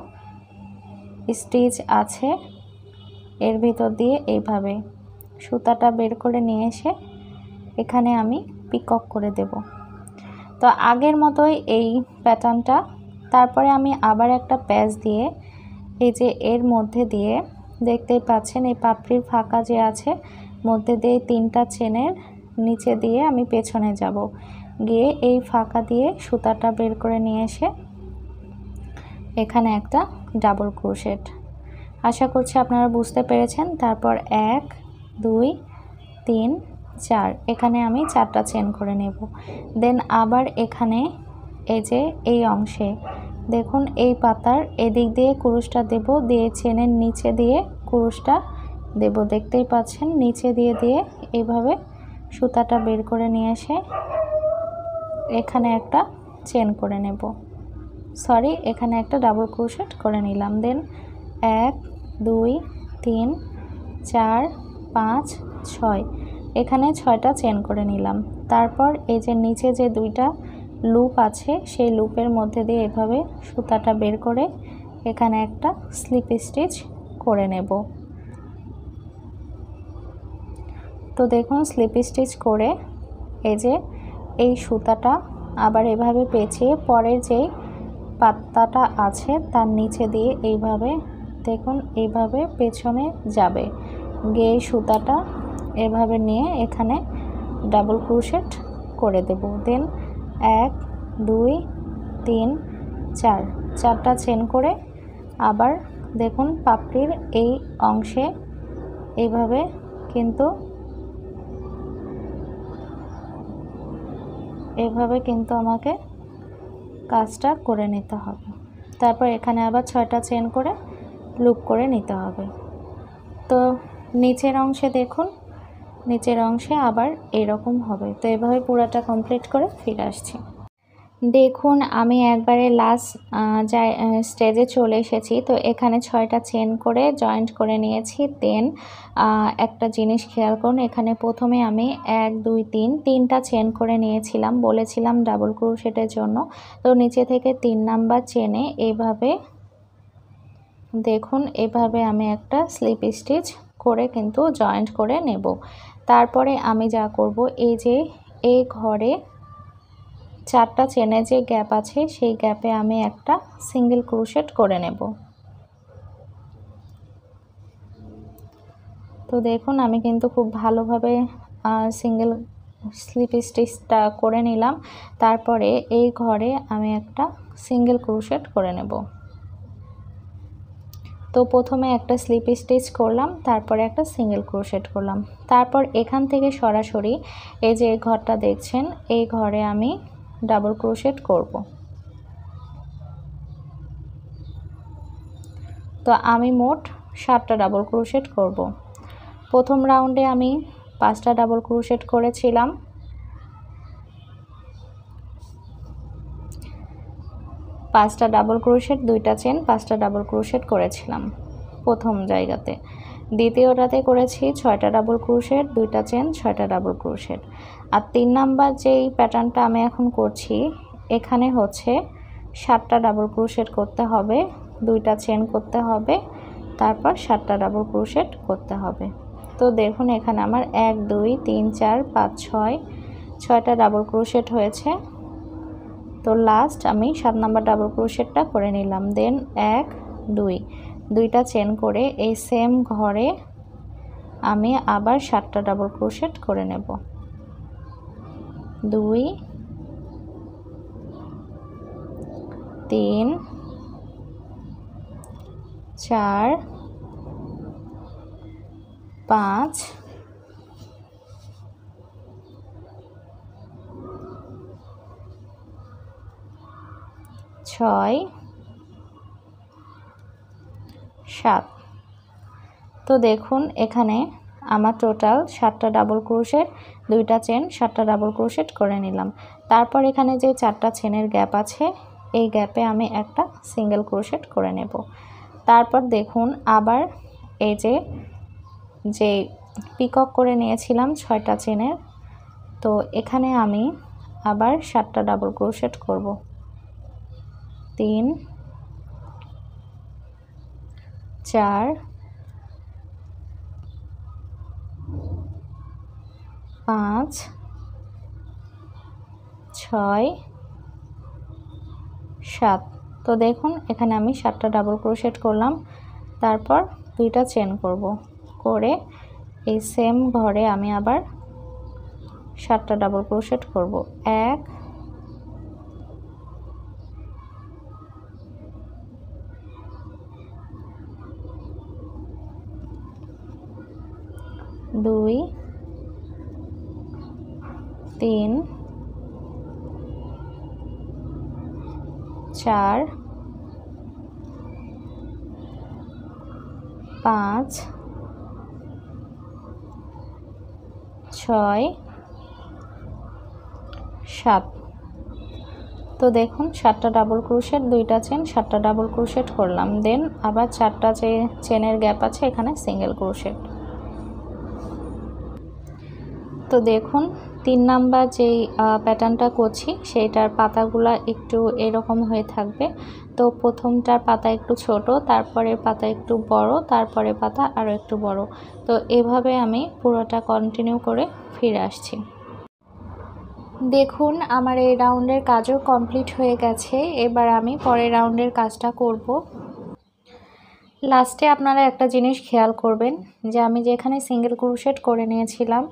স্টিচ আছে, এর ভিতর দিয়ে এইভাবে সুতাটা বের করে নিয়ে এসে এখানে আমি পিকক করে দেব। তো আগের মতোই এই প্যাটার্নটা। তারপরে আমি আবার একটা প্যাচ দিয়ে এই যে এর মধ্যে দিয়ে দেখতেই পাচ্ছেন এই পাপড়ির ফাঁকা যে আছে, মধ্যে দিয়ে 3টা চেনের নিচে দিয়ে আমি পেছনে যাব, গিয়ে এই ফাঁকা দিয়ে সুতাটা বের করে নিয়ে এসে এখানে একটা ডাবল ক্রোশেট। আশা করছি আপনারা বুঝতে পেরেছেন। তারপর 1 2 3 4 এখানে আমি 4টা চেন করে নেব। দেন আবার এখানে এই যে এই অংশে দেখুন এই পাতার এদিক দিয়ে কুরুশটা দেব, দিয়ে চেনের নিচে দিয়ে কুরুশটা দেব। দেখতেই পাচ্ছেন নিচে দিয়ে দিয়ে এইভাবে সুতাটা বের করে নিয়ে এসে এখানে একটা চেন করে নেব, সরি এখানে একটা ডাবল ক্রোশেট করে নিলাম। দেন 1 2 3 4 5 6 এখানে 6টা চেন করে নিলাম। তারপর এই যে নিচে যে 2টা লুপ আছে সেই লুপের মধ্যে দিয়ে এভাবে সুতাটা বের করে এখানে একটা স্লিপ স্টিচ করে নেব। তো দেখুন স্লিপ স্টিচ করে এই যে এই সুতাটা আবার এভাবে পেঁচিয়ে পরের যেই পাতাটা আছে তার নিচে দিয়ে এইভাবে দেখুন এইভাবে পেছনে যাবে, গিয়ে সুতাটা এভাবে নিয়ে এখানে ডাবল ক্রোশেট করে দেব। দেন 1 2 3 4 চারটা চেন করে আবার দেখুন পাপড়ির এই অংশে এইভাবে কিন্তু আমাকে কাজটা করে নিতে হবে। তারপর এখানে আবার 6টা চেন করে লুপ করে নিতে হবে। তো নিচের অংশে দেখুন, নিচের অংশে আবার এরকম হবে। তো এভাবে পুরোটা কমপ্লিট করে ফিরে আসছি। দেখুন আমি একবারে লাস্ট স্টেজে চলে এসেছি। তো এখানে 6টা চেন করে জয়েন্ট করে নিয়েছি। দেন একটা জিনিস খেয়াল করুন, এখানে প্রথমে আমি 1 2 3 তিনটা চেন করে নিয়েছিলাম, বলেছিলাম ডাবল ক্রোশেটের জন্য। তো নিচে থেকে 3 নাম্বার চেনে এইভাবে দেখুন এভাবে আমি একটা স্লিপ স্টিচ করে কিন্তু জয়েন্ট করে নেব। তারপরে আমি যা করব, এই যে এই ঘরে 4টা চেনে যে গ্যাপ আছে সেই গ্যাপে আমি একটা সিঙ্গেল ক্রোশেট করে নেব। তো দেখুন আমি কিন্তু খুব ভালোভাবে সিঙ্গেল স্লিপ স্টিচটা করে নিলাম। তারপরে এই ঘরে আমি একটা সিঙ্গেল ক্রোশেট করে নেব। তো প্রথমে একটা স্লিপ স্টিচ করলাম, তারপরে একটা সিঙ্গেল ক্রোশেট করলাম। তারপর এখান থেকে সরাসরি এই যে ঘরটা দেখছেন এই ঘরে আমি ডাবল ক্রোশেট করব। তো আমি মোট 7টা ডাবল ক্রোশেট করব। প্রথম রাউন্ডে আমি 5টা ডাবল ক্রোশেট করেছিলাম। পাঁচটা ডাবল ক্রোশেট, 2টা চেন, 5টা ডাবল ক্রোশেট করেছিলাম প্রথম জায়গাতে। দ্বিতীয়টাতে করেছি 6টা ডাবল ক্রোশেট, 2টা চেন, 6টা ডাবল ক্রোশেট। আর 3 নাম্বার যেই প্যাটার্নটা আমি এখন করছি এখানে হচ্ছে 7টা ডাবল ক্রোশেট করতে হবে, 2টা চেন করতে হবে, তারপর 7টা ডাবল ক্রোশেট করতে হবে। তো দেখুন এখানে আমার 1 2 3 4 5 6 6টা ডাবল ক্রোশেট হয়েছে। তো লাস্ট আমি 7 নাম্বার ডাবল ক্রোশেটটা করে নিলাম। দেন 1 2 2টা চেন করে এই সেম ঘরে আমি আবার 7টা ডাবল ক্রোশেট করে নেব। 2 3 4 5 6 7। তো দেখুন এখানে আমার টোটাল 7টা ডাবল ক্রোশেট, 2টা চেন, 7টা ডাবল ক্রোশেট করে নিলাম। তারপর এখানে যে 4টা চেনের গ্যাপ আছে এই গ্যাপে আমি একটা সিঙ্গেল ক্রোশেট করে নেব। তারপর দেখুন আবার এই যে পিকক করে নিয়েছিলাম 6টা চেনের, তো এখানে আমি আবার 7টা ডাবল ক্রোশেট করব। 3 4 5 6 7। তো দেখুন এখানে আমি 7টা ডাবল ক্রোশেট করলাম, তারপর 2টা চেন করব, করে এই সেম ঘরে আমি আবার 7টা ডাবল ক্রোশেট করব। 1 2 3 4 5 6 7। তো দেখুন 7টা ডাবল ক্রোশেট, 2টা চেন, 7টা ডাবল ক্রোশেট করলাম। দেন আবার 4টা যে চেনের গ্যাপ আছে এখানে সিঙ্গেল ক্রোশেট। তো দেখুন 3 নাম্বার যেই প্যাটার্নটা করছি সেইটার পাতাগুলা একটু এরকম হয়ে থাকবে। তো প্রথমটার পাতা একটু ছোট, তারপরের পাতা একটু বড়, তারপরে পাতা আরও একটু বড়। তো এভাবে আমি পুরোটা কন্টিনিউ করে ফিরে আসছি। দেখুন আমার এই রাউন্ডের কাজও কমপ্লিট হয়ে গেছে। এবার আমি পরের রাউন্ডের কাজটা করব। লাস্টে আপনারা একটা জিনিস খেয়াল করবেন যে আমি যেখানে সিঙ্গেল ক্রোশেট করে নিয়েছিলাম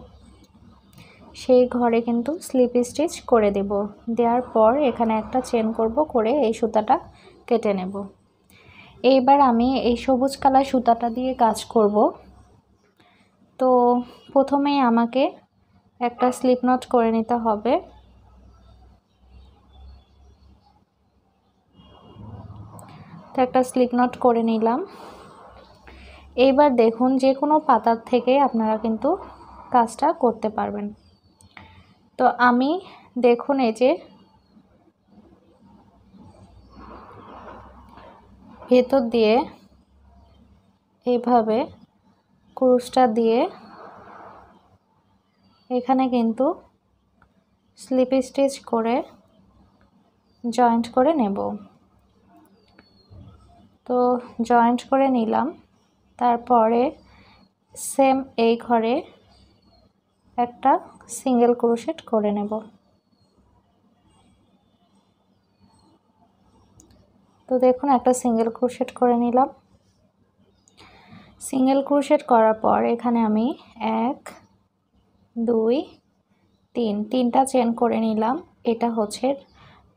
সেই ঘরে কিন্তু স্লিপ স্টিচ করে দেব। দেওয়ার পর এখানে একটা চেন করব, করে এই সুতাটা কেটে নেব। এইবার আমি এই সবুজ কালার সুতাটা দিয়ে কাজ করব। তো প্রথমেই আমাকে একটা স্লিপ নট করে নিতে হবে। তো একটা স্লিপ নট করে নিলাম। এইবার দেখুন যে কোনো পাতার থেকে আপনারা কিন্তু কাজটা করতে পারবেন। তো আমি দেখুন এই যে ভেতর দিয়ে এইভাবে ক্রুশটা দিয়ে এখানে কিন্তু স্লিপ স্টিচ করে জয়েন্ট করে নেব। তো জয়েন্ট করে নিলাম। তারপরে সেম এই ঘরে একটা সিঙ্গেল ক্রোশেট করে নেব। তো দেখুন একটা সিঙ্গেল ক্রোশেট করে নিলাম। সিঙ্গেল ক্রোশেট করার পর এখানে আমি 1 2 3 তিনটা চেন করে নিলাম। এটা হচ্ছে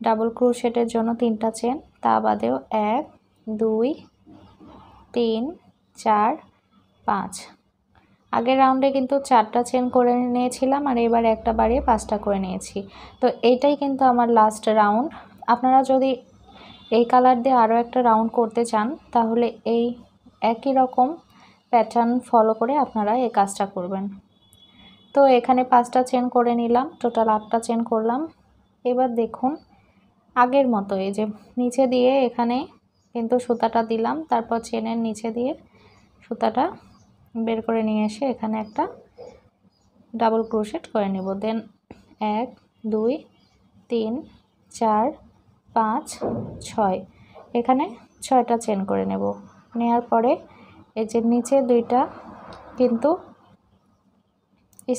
ডাবল ক্রোশেটের জন্য তিনটা চেন, তা বাদেও 1 2 3 4 5। আগের রাউন্ডে কিন্তু 4টা চেন করে নিয়েছিলাম আর এবার একটা বাড়িয়ে 5টা করে নিয়েছি। তো এইটাই কিন্তু আমার লাস্ট রাউন্ড। আপনারা যদি এই কালার দিয়ে আরও একটা রাউন্ড করতে চান তাহলে এই একই রকম প্যাটার্ন ফলো করে আপনারা এই কাজটা করবেন। তো এখানে 5টা চেন করে নিলাম, টোটাল 8টা চেন করলাম। এবার দেখুন আগের মতো এই যে নিচে দিয়ে এখানে কিন্তু সুতাটা দিলাম, তারপর চেনের নিচে দিয়ে সুতাটা বের করে নিয়ে এসে এখানে একটা ডাবল ক্রোশেট করে নেব। দেন 1 2 3 4 5 6 এখানে 6টা চেন করে নেব। নেওয়ার পরে এই যে নিচে দুইটা কিন্তু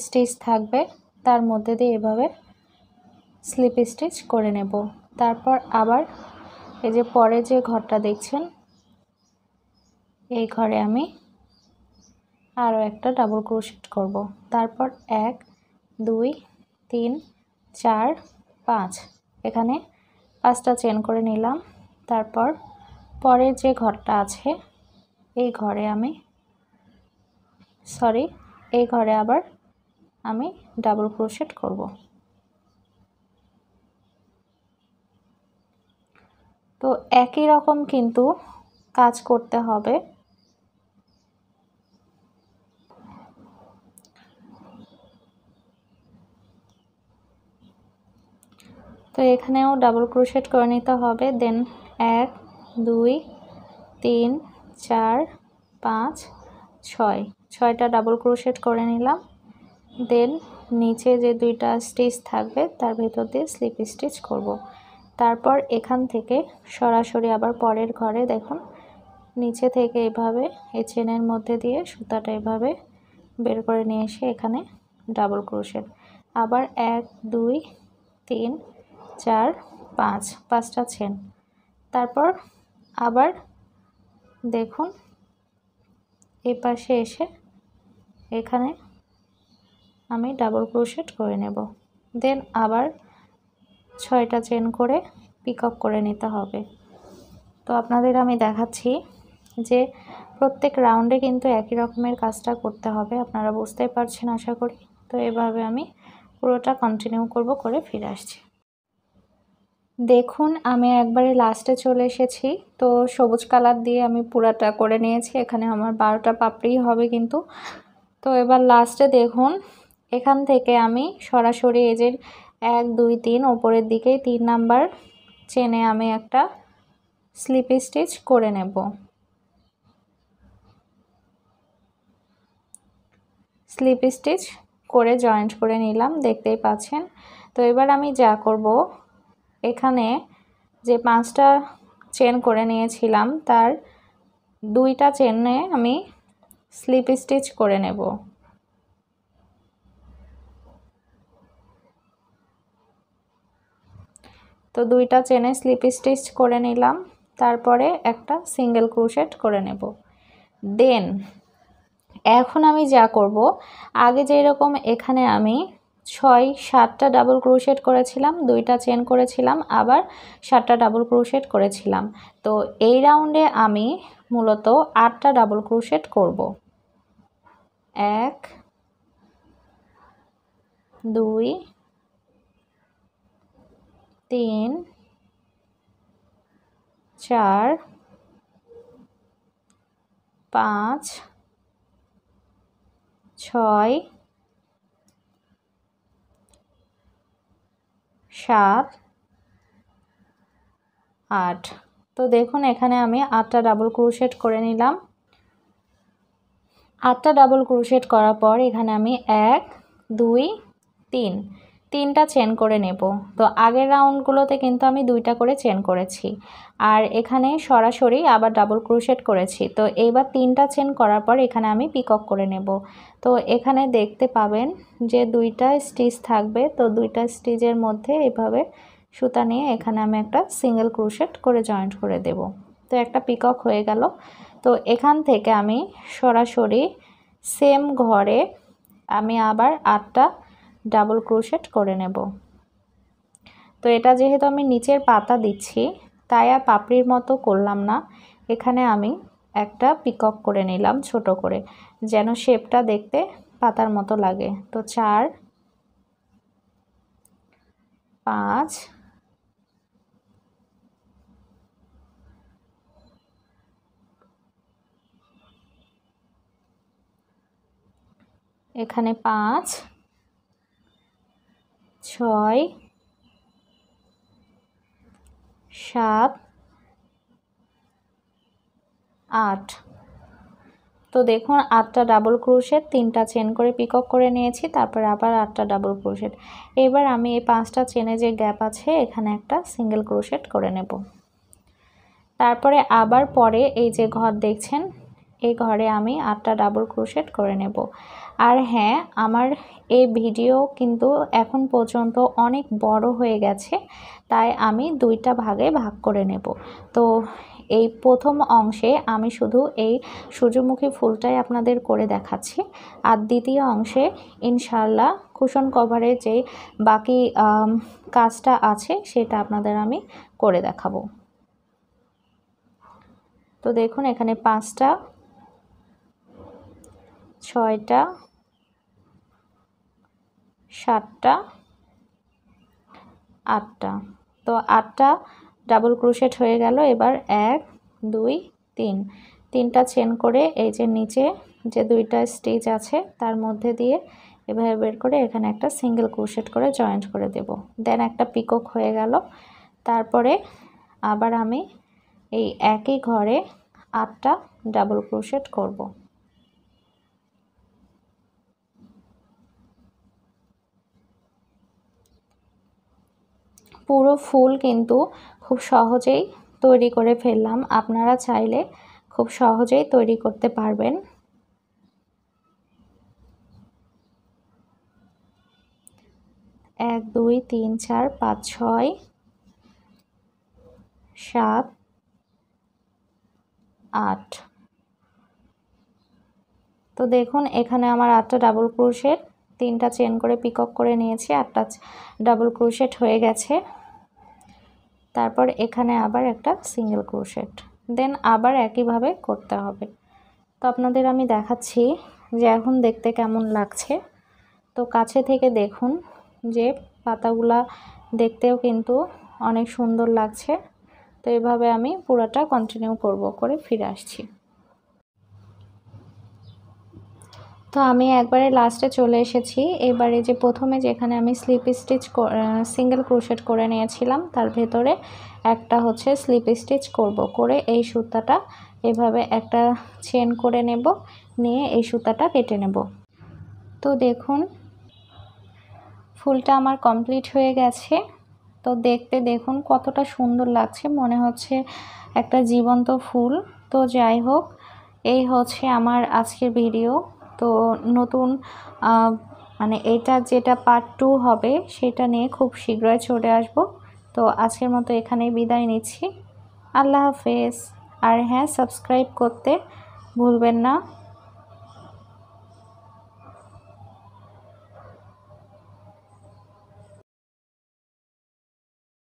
স্টিচ থাকবে, তার মধ্যে দিয়ে এভাবে স্লিপ স্টিচ করে নেব। তারপর আবার এই যে পরে যে ঘরটা দেখছেন এই ঘরে আমি আরও একটা ডাবল ক্রোশেট করব। তারপর 1 2 3 4 5 এখানে 5টা চেন করে নিলাম। তারপর পরের যে ঘরটা আছে এই ঘরে এই ঘরে আবার আমি ডাবল ক্রোশেট করব। তো একই রকম কিন্তু কাজ করতে হবে। তো এখানেও ডাবল ক্রোশেট করে নিতে হবে। দেন 1 2 3 4 5 6 6টা ডাবল ক্রোশেট করে নিলাম। দেন নিচে যে দুইটা স্টিচ থাকবে তার ভেতর দিয়ে স্লিপ স্টিচ করব। তারপর এখান থেকে সরাসরি আবার পরের ঘরে দেখুন নিচে থেকে এভাবে এই চেনের মধ্যে দিয়ে সুতাটা এভাবে বের করে নিয়ে এসে এখানে ডাবল ক্রোশেট। আবার 1 2 3 4 5 5টা চেন। তারপর আবার দেখুন এই পাশে এসে এখানে আমি ডাবল ক্রোশেট করে নেব। দেন আবার 6টা চেন করে পিকক করে নিতে হবে। তো আপনাদের আমি দেখাচ্ছি যে প্রত্যেক রাউন্ডে কিন্তু একই রকমের কাজটা করতে হবে। আপনারা বুঝতেই পারছেন আশা করি। তো এভাবে আমি পুরোটা কন্টিনিউ করব, করে ফিরে আসছি। দেখুন আমি একবারে লাস্টে চলে এসেছি। তো সবুজ কালার দিয়ে আমি পুরাটা করে নিয়েছি। এখানে আমার 12টা পাপড়ি হবে কিন্তু। তো এবার লাস্টে দেখুন এখান থেকে আমি সরাসরি এই যে 1 2 3 ওপরের দিকে 3 নাম্বার চেনে আমি একটা স্লিপ স্টিচ করে নেব। স্লিপ স্টিচ করে জয়েন্ট করে নিলাম, দেখতেই পাচ্ছেন। তো এবার আমি যা করব এখানে যে 5টা চেন করে নিয়েছিলাম তার 2টা চেনে আমি স্লিপ স্টিচ করে নেব। তো দুইটা চেনে স্লিপ স্টিচ করে নিলাম, তারপরে একটা সিঙ্গেল ক্রোশেট করে নেব। দেন এখন আমি যা করব, আগে যেরকম এখানে আমি 6-7টা ডাবল ক্রোশেট করেছিলাম, দুইটা চেন করেছিলাম, আবার 7টা ডাবল ক্রোশেট করেছিলাম। তো এই রাউন্ডে আমি মূলত 8টা ডাবল ক্রোশেট করব। 1 2 3 4 5 6 7 8। তো দেখুন এখানে আমি 8টা ডাবল ক্রোশেট করে নিলাম। 8টা ডাবল ক্রোশেট করার পর এখানে আমি 1 2 3 তিনটা চেন করে নেব। তো আগের রাউন্ডগুলোতে কিন্তু আমি 2টা করে চেন করেছি, আর এখানে সরাসরি আবার ডাবল ক্রোশেট করেছি। তো এইবার 3টা চেন করার পর এখানে আমি পিকক করে নেব। তো এখানে দেখতে পাবেন যে 2টা স্টিচ থাকবে। তো 2টা স্টিচের মধ্যে এভাবে সুতা নিয়ে এখানে আমি একটা সিঙ্গেল ক্রোশেট করে জয়েন্ট করে দেব। তো একটা পিকক হয়ে গেল। তো এখান থেকে আমি সরাসরি সেম ঘরে আমি আবার 8টা ডাবল ক্রোশেট করে নেব। তো এটা যেহেতু আমি নিচের পাতা দিচ্ছি, তাই আর পাপড়ির মতো করলাম না, এখানে আমি একটা পিকক করে নিলাম ছোট করে, যেন শেপটা দেখতে পাতার মতো লাগে। তো 4 5 এখানে 5 6 7 8। তো দেখুন 8টা ডাবল ক্রোশেট, 3টা চেন করে পিকক করে নিয়েছি, তারপর আবার 8টা ডাবল ক্রোশেট। এবার আমি এই 5টা চেনে যে গ্যাপ আছে এখানে একটা সিঙ্গেল ক্রোশেট করে নেব। তারপরে আবার পরে এই যে ঘর দেখছেন, এই ঘরে আমি 8টা ডাবল ক্রোশেট করে নেব। আর হ্যাঁ, আমার এই ভিডিও কিন্তু এখন পর্যন্ত অনেক বড় হয়ে গেছে, তাই আমি 2টা ভাগে ভাগ করে নেব। তো এই প্রথম অংশে আমি শুধু এই সূর্যমুখী ফুলটাই আপনাদের করে দেখাচ্ছি, আর দ্বিতীয় অংশে ইনশাআল্লাহ কুশন কভারের যে বাকি কাজটা আছে সেটা আপনাদের আমি করে দেখাবো। তো দেখুন এখানে 5টা 6টা 7টা 8টা। তো 8টা ডাবল ক্রোশেট হয়ে গেল। এবার 1 2 3 তিনটা চেন করে এই যে নিচে যে 2টা স্টিচ আছে তার মধ্যে দিয়ে এভাবে বের করে এখানে একটা সিঙ্গেল ক্রোশেট করে জয়েন্ট করে দেব। দেন একটা পিকক হয়ে গেল। তারপরে আবার আমি এই একই ঘরে 8টা ডাবল ক্রোশেট করব। পুরো ফুল কিন্তু খুব সহজেই তৈরি করে ফেললাম। আপনারা চাইলে খুব সহজেই তৈরি করতে পারবেন। এক 2 3 4 5 6 7 8। তো দেখুন এখানে আমার 8টা ডাবল ক্রোশেট, 3টা চেন করে পিকক করে নিয়েছি, 8টা ডাবল ক্রোশেট হয়ে গেছে। তারপর এখানে আবার একটা সিঙ্গেল ক্রোশেট, দেন আবার একইভাবে করতে হবে। তো আপনাদের আমি দেখাচ্ছি যে এখন দেখতে কেমন লাগছে। তো কাছে থেকে দেখুন যে পাতাগুলা দেখতেও কিন্তু অনেক সুন্দর লাগছে। তো এভাবে আমি পুরোটা কন্টিনিউ করে ফিরে আসছি। তো আমি একবারে লাস্টে চলে এসেছি। এবারে যে প্রথমে যেখানে আমি স্লিপ স্টিচ সিঙ্গেল ক্রোশেট করে নিয়েছিলাম তার ভেতরে একটা হচ্ছে স্লিপ স্টিচ করে এই সুতাটা এভাবে একটা চেন করে নেব, নিয়ে এই সুতাটা কেটে নেব। তো দেখুন ফুলটা আমার কমপ্লিট হয়ে গেছে। তো দেখতে দেখুন কতটা সুন্দর লাগছে, মনে হচ্ছে একটা জীবন্ত ফুল। তো যাই হোক, এই হচ্ছে আমার আজকের ভিডিও। তো নতুন মানে এটা যেটা পার্ট 2 হবে সেটা নিয়ে খুব শীঘ্রই চলে আসব। তো আজকের মতো এখানেই বিদায় নিচ্ছি। আল্লাহ হাফেজ। আর হ্যাঁ, সাবস্ক্রাইব করতে ভুলবেন না।